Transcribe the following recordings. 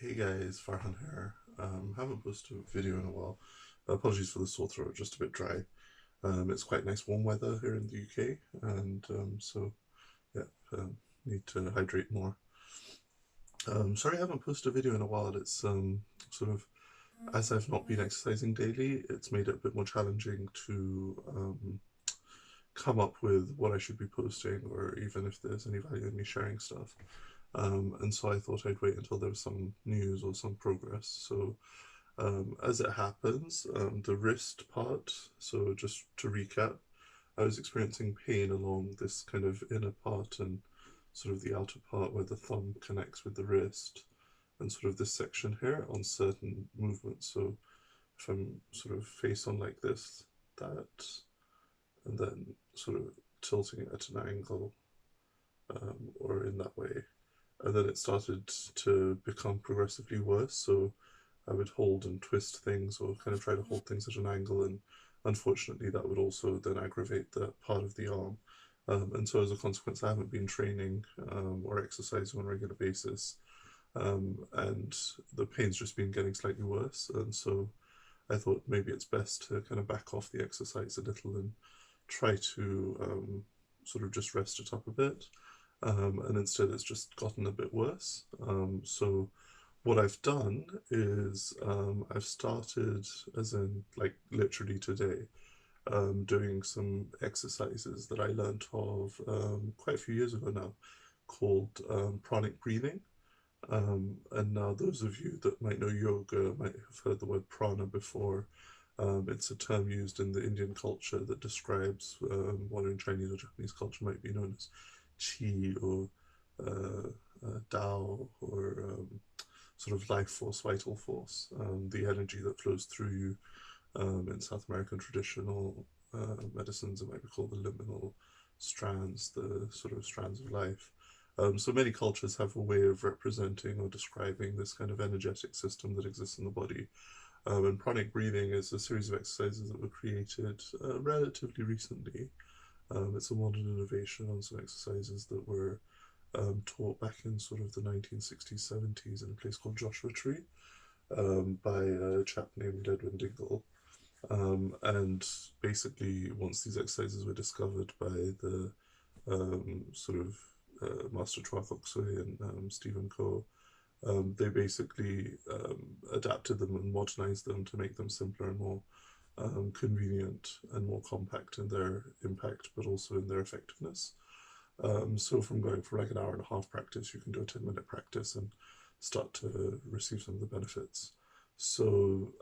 Hey guys, Farhan here. Haven't posted a video in a while. Apologies for the sore throat, just a bit dry. It's quite nice warm weather here in the UK, and so yeah, need to hydrate more. Sorry I haven't posted a video in a while. It's sort of, as I've not been exercising daily, it's made it a bit more challenging to come up with what I should be posting, or even if there's any value in me sharing stuff. And so I thought I'd wait until there was some news or some progress. So as it happens, the wrist part, so just to recap, I was experiencing pain along this kind of inner part and sort of the outer part where the thumb connects with the wrist, and sort of this section here on certain movements. So if I'm sort of face on like this, that, and then sort of tilting it at an angle, or in that way. And then it started to become progressively worse. So I would hold and twist things or kind of try to hold things at an angle, and unfortunately, that would also then aggravate that part of the arm. And so, as a consequence, I haven't been training or exercising on a regular basis, and the pain's just been getting slightly worse. And so, I thought maybe it's best to kind of back off the exercise a little and try to sort of just rest it up a bit. And instead, it's just gotten a bit worse. So, what I've done is I've started, as in like literally today, doing some exercises that I learned of quite a few years ago now, called Pranic Breathing. And now those of you that might know yoga might have heard the word prana before. It's a term used in the Indian culture that describes what in Chinese or Japanese culture might be known as qi or uh, Tao, or sort of life force, vital force, the energy that flows through you. In South American traditional medicines, it might be called the liminal strands, the sort of strands of life. So many cultures have a way of representing or describing this kind of energetic system that exists in the body. And pranic breathing is a series of exercises that were created relatively recently. It's a modern innovation on some exercises that were taught back in sort of the 1960s, 70s in a place called Joshua Tree, by a chap named Edwin Dingle. And basically, once these exercises were discovered by the sort of Master Chua Soy and Stephen Coe, they basically adapted them and modernized them to make them simpler and more convenient and more compact in their impact, but also in their effectiveness. So from going for like an hour and a half practice, you can do a 10-minute practice and start to receive some of the benefits. So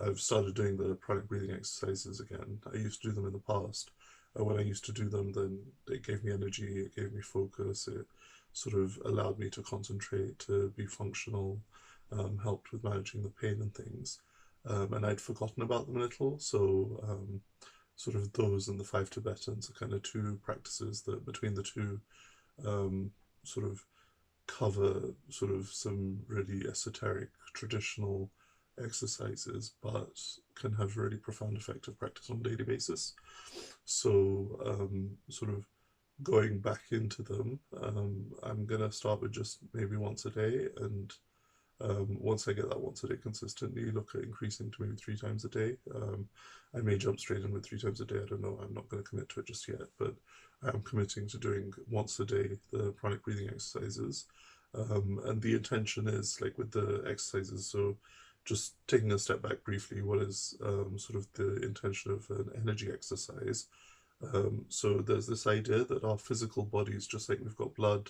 I've started doing the pranic breathing exercises again. I used to do them in the past. When I used to do them, then it gave me energy, it gave me focus, it sort of allowed me to concentrate, to be functional, helped with managing the pain and things. And I'd forgotten about them a little, so sort of those and the five Tibetans are kind of two practices that between the two um, sort of cover sort of some really esoteric traditional exercises, but can have really profound effective practice on a daily basis. So sort of going back into them, I'm gonna start with just maybe once a day, and once I get that once a day consistently, look at increasing to maybe 3 times a day. I may jump straight in with 3 times a day. I don't know. I'm not going to commit to it just yet, but I'm committing to doing once a day the pranic breathing exercises. And the intention is like with the exercises. So just taking a step back briefly, what is sort of the intention of an energy exercise? So there's this idea that our physical bodies, just like we've got blood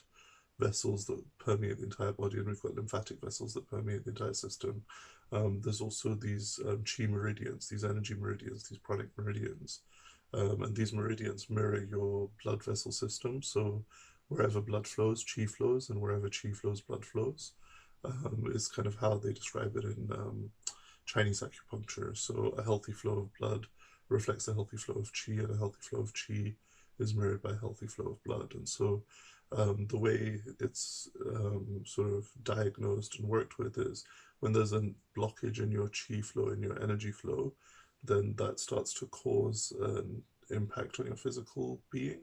vessels that permeate the entire body, and we've got lymphatic vessels that permeate the entire system. There's also these chi meridians, these energy meridians, these pranic meridians. And these meridians mirror your blood vessel system. So wherever blood flows, chi flows, and wherever chi flows, blood flows, is kind of how they describe it in Chinese acupuncture. So a healthy flow of blood reflects a healthy flow of qi, and a healthy flow of qi is mirrored by a healthy flow of blood. And so the way it's sort of diagnosed and worked with is when there's a blockage in your qi flow, in your energy flow, then that starts to cause an impact on your physical being.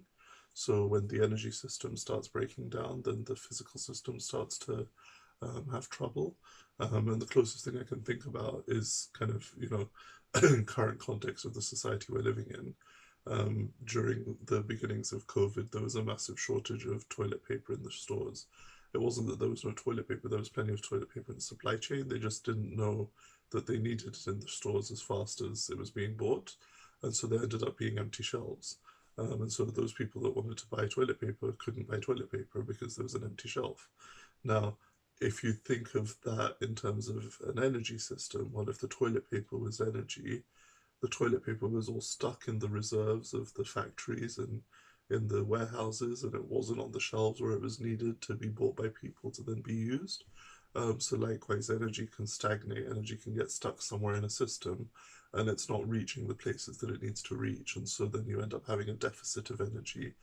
So when the energy system starts breaking down, then the physical system starts to have trouble. And the closest thing I can think about is kind of, current context of the society we're living in. During the beginnings of COVID, there was a massive shortage of toilet paper in the stores. It wasn't that there was no toilet paper, there was plenty of toilet paper in the supply chain. They just didn't know that they needed it in the stores as fast as it was being bought. And so there ended up being empty shelves. And so those people that wanted to buy toilet paper couldn't buy toilet paper because there was an empty shelf. Now, if you think of that in terms of an energy system, well, if the toilet paper was energy, the toilet paper was all stuck in the reserves of the factories and in the warehouses, and it wasn't on the shelves where it was needed to be bought by people to then be used. So likewise, energy can stagnate, energy can get stuck somewhere in a system, and it's not reaching the places that it needs to reach, and so then you end up having a deficit of energy.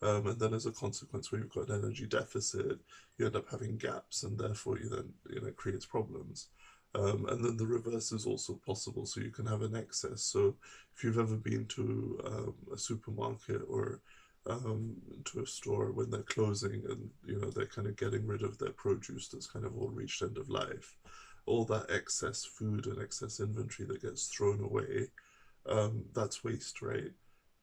And then as a consequence, when you've got an energy deficit, you end up having gaps, and therefore you then, it creates problems. And then the reverse is also possible, so you can have an excess. So if you've ever been to a supermarket or to a store when they're closing and they're kind of getting rid of their produce that's kind of all reached end of life, all that excess food and excess inventory that gets thrown away, that's waste, right?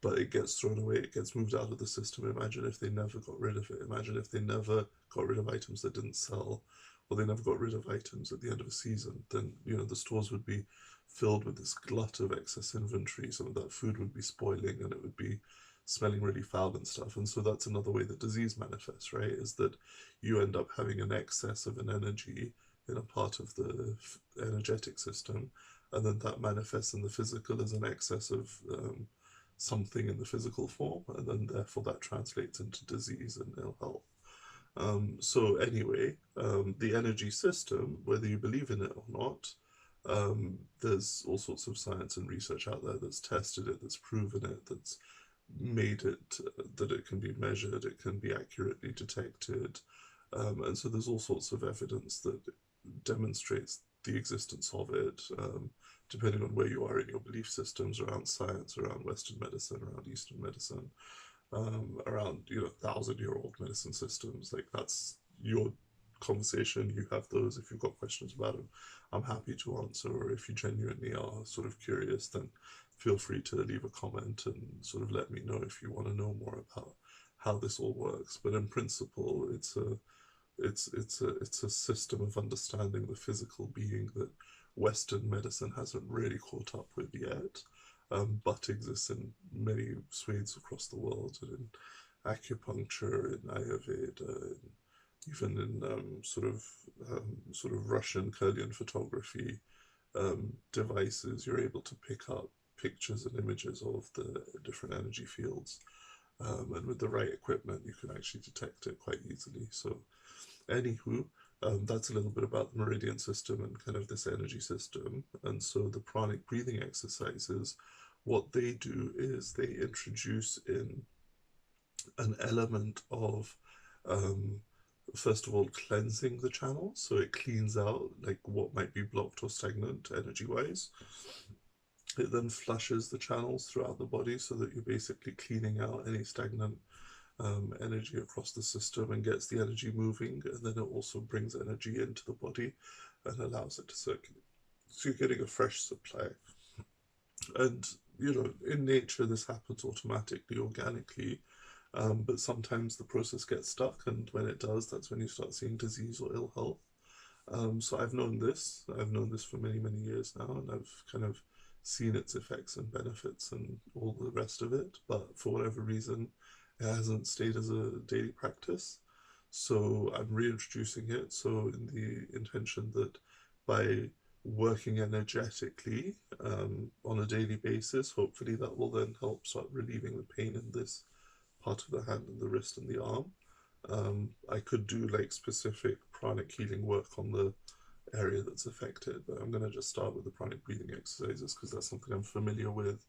But it gets thrown away, it gets moved out of the system. Imagine if they never got rid of it. Imagine if they never got rid of items that didn't sell, or they never got rid of items at the end of a season. Then, the stores would be filled with this glut of excess inventory. Some of that food would be spoiling and it would be smelling really foul and stuff. And so that's another way that disease manifests, right? Is that you end up having an excess of an energy in a part of the energetic system, and then that manifests in the physical as an excess of something in the physical form, and then therefore that translates into disease and ill health. So anyway, the energy system, whether you believe in it or not, there's all sorts of science and research out there that's tested it, that's proven it, that's made it that it can be measured, it can be accurately detected. And so there's all sorts of evidence that demonstrates the existence of it, depending on where you are in your belief systems around science, around Western medicine, around Eastern medicine, around 1,000-year-old medicine systems. Like, that's your conversation. You have those. If you've got questions about them, I'm happy to answer. Or if you genuinely are sort of curious, then feel free to leave a comment and sort of let me know if you want to know more about how this all works. But in principle, it's a system of understanding the physical being that Western medicine hasn't really caught up with yet, but exists in many swathes across the world, and in acupuncture, in Ayurveda, even in sort of Russian Kirlian photography devices. You're able to pick up pictures and images of the different energy fields, and with the right equipment, you can actually detect it quite easily. So, anywho, that's a little bit about the meridian system and kind of this energy system. And so the pranic breathing exercises, what they do is they introduce in an element of, first of all, cleansing the channel. So it cleans out like what might be blocked or stagnant energy wise. It then flushes the channels throughout the body so that you're basically cleaning out any stagnant energy across the system and gets the energy moving, and then it also brings energy into the body and allows it to circulate. So you're getting a fresh supply. And, in nature, this happens automatically, organically, but sometimes the process gets stuck, and when it does, that's when you start seeing disease or ill health. So I've known this. I've known this for many, many years now, and I've kind of seen its effects and benefits and all the rest of it. But for whatever reason, it hasn't stayed as a daily practice. So I'm reintroducing it. So in the intention that by working energetically on a daily basis, hopefully that will then help start relieving the pain in this part of the hand and the wrist and the arm. I could do like specific pranic healing work on the area that's affected, but I'm going to just start with the pranic breathing exercises because that's something I'm familiar with.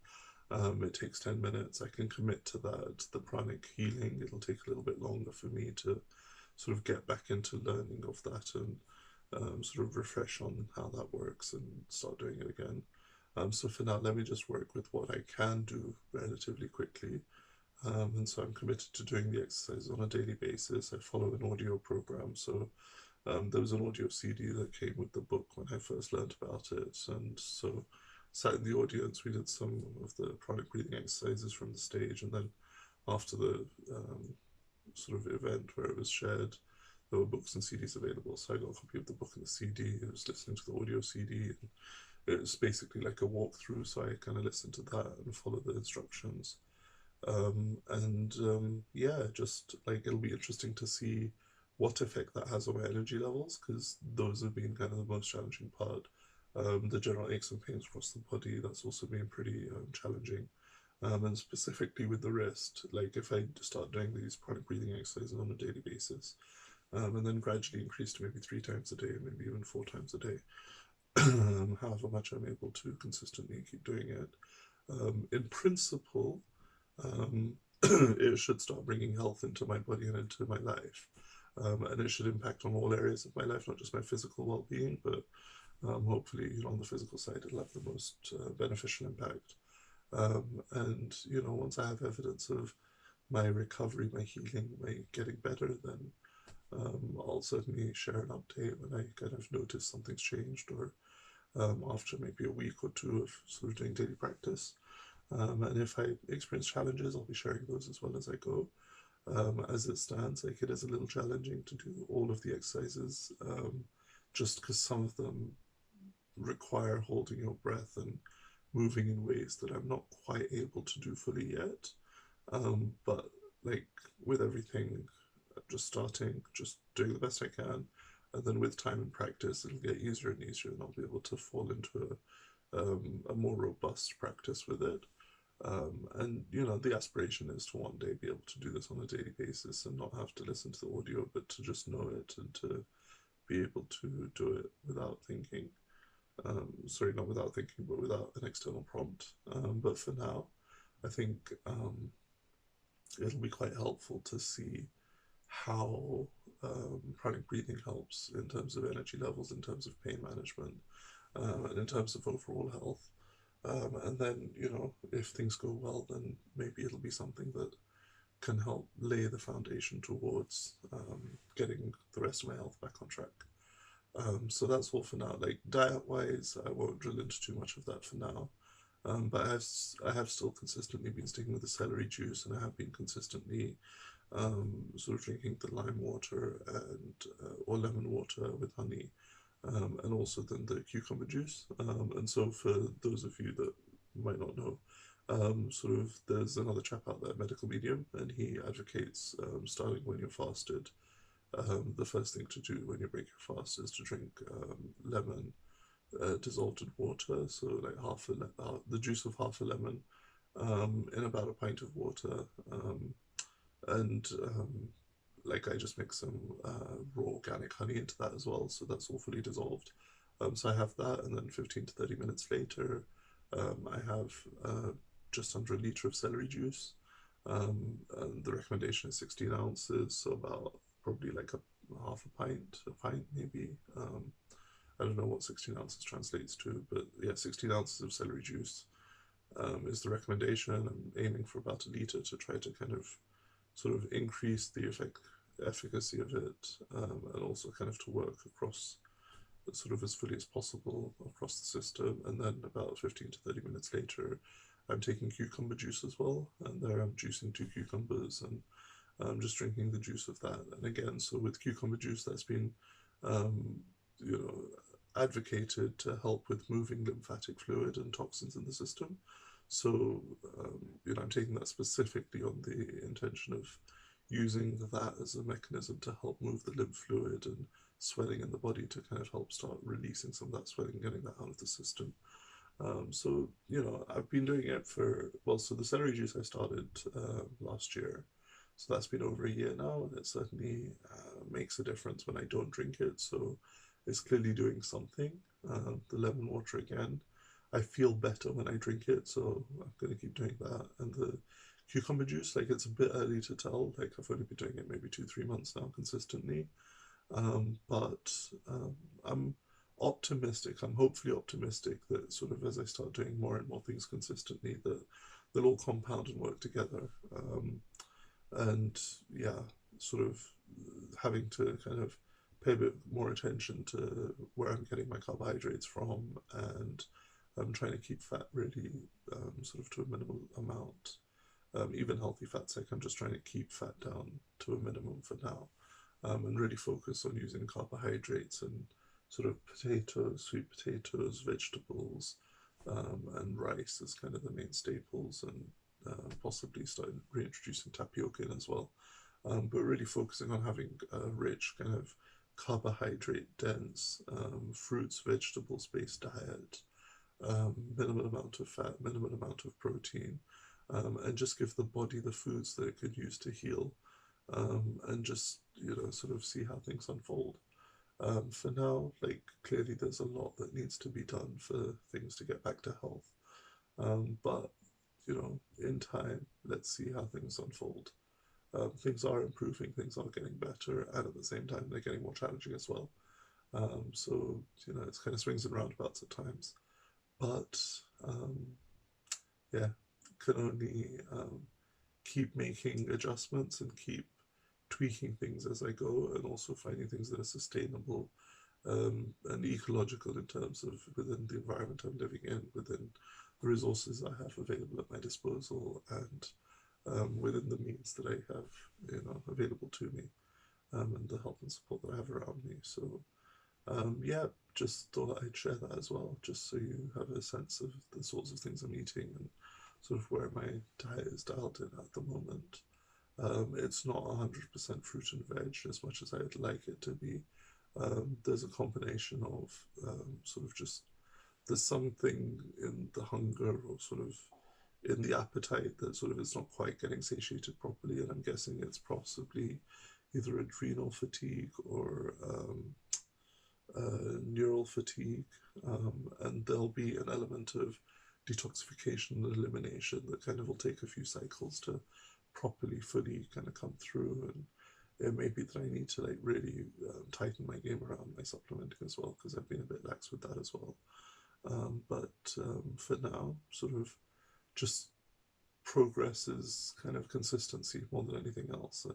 It takes 10 minutes. I can commit to that. The pranic healing, it'll take a little bit longer for me to sort of get back into learning of that and sort of refresh on how that works and start doing it again. So for now, let me just work with what I can do relatively quickly. And so I'm committed to doing the exercises on a daily basis. I follow an audio program, so There was an audio CD that came with the book when I first learned about it, and so sat in the audience. We did some of the pranic breathing exercises from the stage, and then after the sort of event where it was shared, there were books and CDs available. So I got a copy of the book and the CD. I was listening to the audio CD, and it was basically like a walkthrough. So I kind of listened to that and followed the instructions. Yeah, just like it'll be interesting to see what effect that has on my energy levels, because those have been kind of the most challenging part. The general aches and pains across the body, that's also been pretty challenging. And specifically with the wrist, like if I start doing these pranic breathing exercises on a daily basis, and then gradually increase to maybe 3 times a day, maybe even 4 times a day, however much I'm able to consistently keep doing it. In principle, it should start bringing health into my body and into my life. And it should impact on all areas of my life, not just my physical well-being, but hopefully, on the physical side, it'll have the most beneficial impact. And once I have evidence of my recovery, my healing, my getting better, then I'll certainly share an update when I kind of notice something's changed, or after maybe a week or two of sort of doing daily practice. And if I experience challenges, I'll be sharing those as well as I go. As it stands, like, it is a little challenging to do all of the exercises, just because some of them require holding your breath and moving in ways that I'm not quite able to do fully yet. But like with everything, just starting, just doing the best I can, and then with time and practice, it'll get easier and easier, and I'll be able to fall into a more robust practice with it. And the aspiration is to one day be able to do this on a daily basis and not have to listen to the audio, but to just know it and to be able to do it without thinking. Sorry, not without thinking, but without an external prompt. But for now, I think it'll be quite helpful to see how pranic breathing helps in terms of energy levels, in terms of pain management, and in terms of overall health. And then, if things go well, then maybe it'll be something that can help lay the foundation towards getting the rest of my health back on track. So that's all for now. Like, diet-wise, I won't drill into too much of that for now. But I have still consistently been sticking with the celery juice, and I have been consistently sort of drinking the lime water and or lemon water with honey, and also then the cucumber juice. And so for those of you that might not know, sort of there's another chap out there, Medical Medium, and he advocates starting when you're fasted. The first thing to do when you break your fast is to drink lemon dissolved in water, so like the juice of half a lemon in about a pint of water, and like I just mix some raw organic honey into that as well, so that's all fully dissolved. So I have that, and then 15 to 30 minutes later, I have just under a litre of celery juice. And the recommendation is 16 ounces, so about probably like half a pint maybe. I don't know what 16 ounces translates to, but yeah, 16 ounces of celery juice is the recommendation. I'm aiming for about a litre to try to kind of sort of increase the efficacy of it, and also kind of to work across sort of as fully as possible across the system. And then about 15 to 30 minutes later, I'm taking cucumber juice as well, and there I'm juicing 2 cucumbers, and I'm just drinking the juice of that. And again, so with cucumber juice, that's been you know advocated to help with moving lymphatic fluid and toxins in the system. So I'm taking that specifically on the intention of using that as a mechanism to help move the lymph fluid and swelling in the body, to kind of help start releasing some of that swelling, getting that out of the system. So I've been doing it so the celery juice I started last year, so that's been over a year now, and it certainly makes a difference when I don't drink it, so it's clearly doing something. The lemon water, again, I feel better when I drink it, so I'm going to keep doing that. And the cucumber juice, like, it's a bit early to tell, like I've only been doing it maybe 2-3 months now consistently, but I'm optimistic. I'm hopefully optimistic that sort of as I start doing more and more things consistently, that they'll all compound and work together. And yeah, sort of having to kind of pay a bit more attention to where I'm getting my carbohydrates from, and I'm trying to keep fat really sort of to a minimal amount. Even healthy fats, like I'm just trying to keep fat down to a minimum for now, and really focus on using carbohydrates and sort of potatoes, sweet potatoes, vegetables, and rice as kind of the main staples, and possibly starting reintroducing tapioca in as well. But really focusing on having a rich kind of carbohydrate dense fruits, vegetables based diet, minimal amount of fat, minimal amount of protein, and just give the body the foods that it could use to heal, and just, you know, sort of see how things unfold. For now, like clearly there's a lot that needs to be done for things to get back to health. But, you know, in time, let's see how things unfold. Things are improving, things are getting better, and at the same time, they're getting more challenging as well. So, you know, it's kind of swings and roundabouts at times. But, yeah, can only keep making adjustments and keep tweaking things as I go, and also finding things that are sustainable and ecological in terms of within the environment I'm living in, within the resources I have available at my disposal, and within the means that I have, you know, available to me, and the help and support that I have around me. So, yeah, just thought I'd share that as well, just so you have a sense of the sorts of things I'm eating and sort of where my diet is dialed in at the moment. It's not 100% fruit and veg as much as I'd like it to be. There's a combination of sort of just, there's something in the hunger or sort of in the appetite that sort of is not quite getting satiated properly, and I'm guessing it's possibly either adrenal fatigue or neural fatigue, and there'll be an element of detoxification and elimination that kind of will take a few cycles to properly, fully kind of come through. And it may be that I need to like really tighten my game around my supplementing as well, because I've been a bit lax with that as well. But for now, sort of just progress is kind of consistency more than anything else.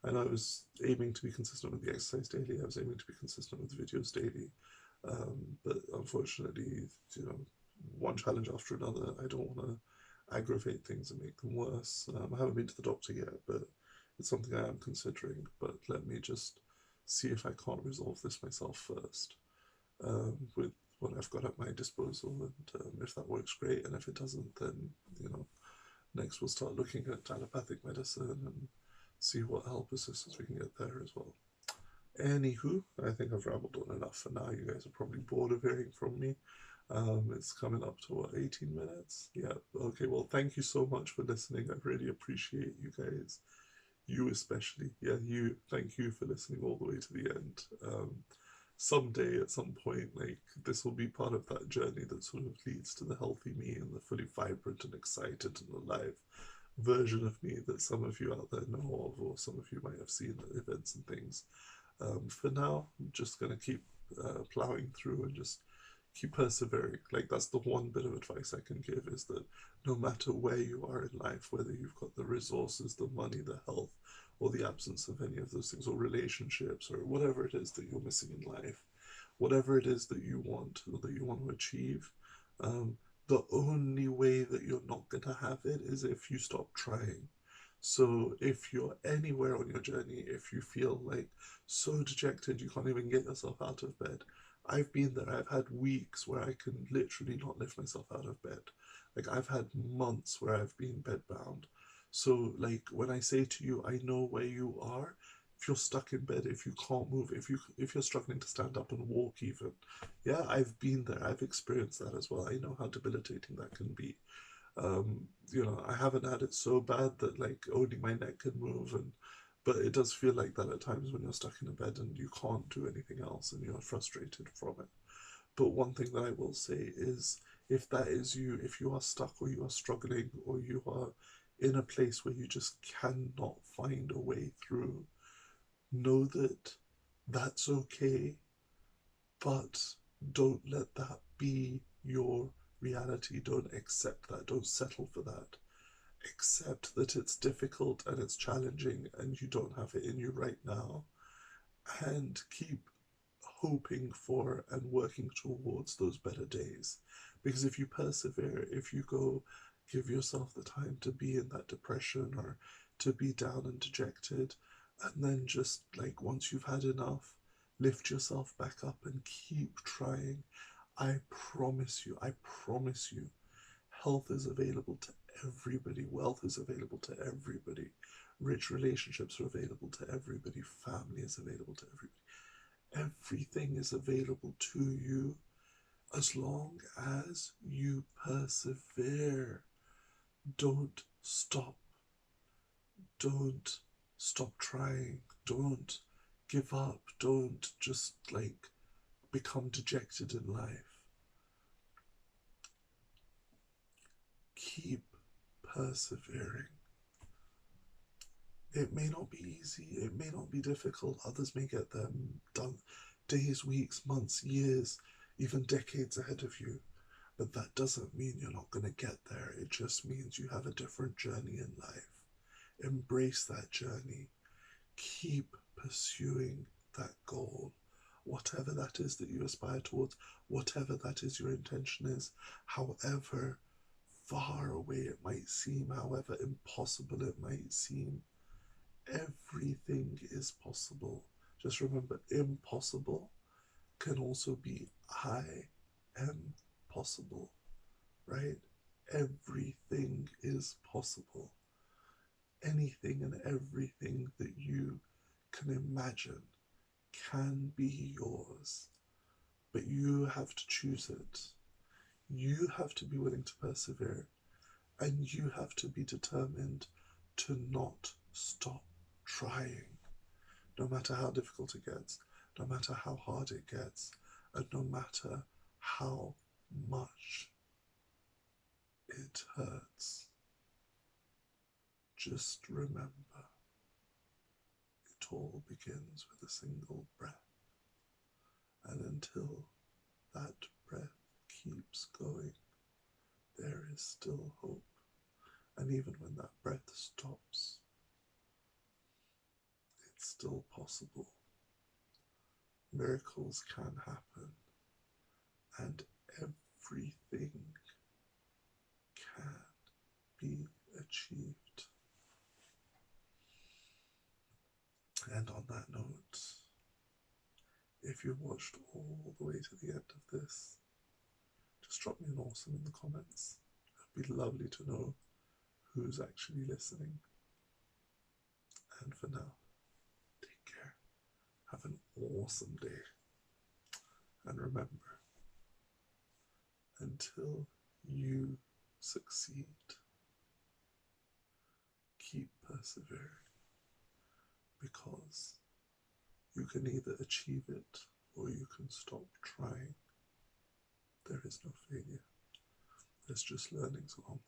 And I was aiming to be consistent with the exercise daily. I was aiming to be consistent with videos daily. But unfortunately, you know, one challenge after another, I don't want to aggravate things and make them worse. I haven't been to the doctor yet, but it's something I am considering. But let me just see if I can't resolve this myself first, with what I've got at my disposal. And if that works, great. And if it doesn't, then, you know, next we'll start looking at allopathic medicine and see what help assistance we can get there as well. Anywho, I think I've rambled on enough for now. You guys are probably bored of hearing from me. It's coming up to what, 18 minutes? Yeah, okay, well, thank you so much for listening. I really appreciate you guys. You especially. Yeah, you. Thank you for listening all the way to the end. Someday, at some point, like, this will be part of that journey that sort of leads to the healthy me and the fully vibrant and excited and alive version of me that some of you out there know of, or some of you might have seen at events and things. For now, I'm just going to keep plowing through and just keep persevering. Like, that's the one bit of advice I can give, is that no matter where you are in life, whether you've got the resources, the money, the health, or the absence of any of those things, or relationships, or whatever it is that you're missing in life, whatever it is that you want or that you want to achieve, the only way that you're not going to have it is if you stop trying. So if you're anywhere on your journey, if you feel like so dejected you can't even get yourself out of bed, I've been there. I've had weeks where I can literally not lift myself out of bed. Like, I've had months where I've been bedbound. So, like, when I say to you, I know where you are. If you're stuck in bed, if you can't move, if you're struggling to stand up and walk even, yeah, I've been there. I've experienced that as well. I know how debilitating that can be. You know, I haven't had it so bad that like only my neck can move, and but it does feel like that at times when you're stuck in a bed and you can't do anything else and you're frustrated from it. But one thing that I will say is, if that is you, if you are stuck or you are struggling or you are in a place where you just cannot find a way through, know that that's okay, but don't let that be your reality. Don't accept that. Don't settle for that. Accept that it's difficult and it's challenging and you don't have it in you right now. and keep hoping for and working towards those better days. Because if you persevere, if you go give yourself the time to be in that depression or to be down and dejected, and then just like once you've had enough, lift yourself back up and keep trying. I promise you, health is available to everybody, wealth is available to everybody, rich relationships are available to everybody, family is available to everybody. Everything is available to you as long as you persevere. Don't stop. Don't stop trying. Don't give up. Don't just like become dejected in life. Keep persevering. It may not be easy, it may not be difficult, others may get them done days, weeks, months, years, even decades ahead of you. But that doesn't mean you're not going to get there. It just means you have a different journey in life. Embrace that journey. Keep pursuing that goal. Whatever that is that you aspire towards, whatever that is your intention is, however far away it might seem, however impossible it might seem, everything is possible. Just remember, impossible can also be I am possible, right? Everything is possible. Anything and everything that you can imagine can be yours, but you have to choose it. You have to be willing to persevere, and you have to be determined to not stop trying, no matter how difficult it gets, no matter how hard it gets, and no matter how much it hurts. Just remember, it all begins with a single breath, and until that breath keeps going, there is still hope. And even when that breath stops, it's still possible. Miracles can happen, and everything can be achieved. And on that note, if you watched all the way to the end of this, just drop me an awesome in the comments. It'd be lovely to know who's actually listening. And for now, take care. Have an awesome day. And remember, until you succeed, keep persevering, because you can either achieve it or you can stop trying. There is no failure. There's just learnings along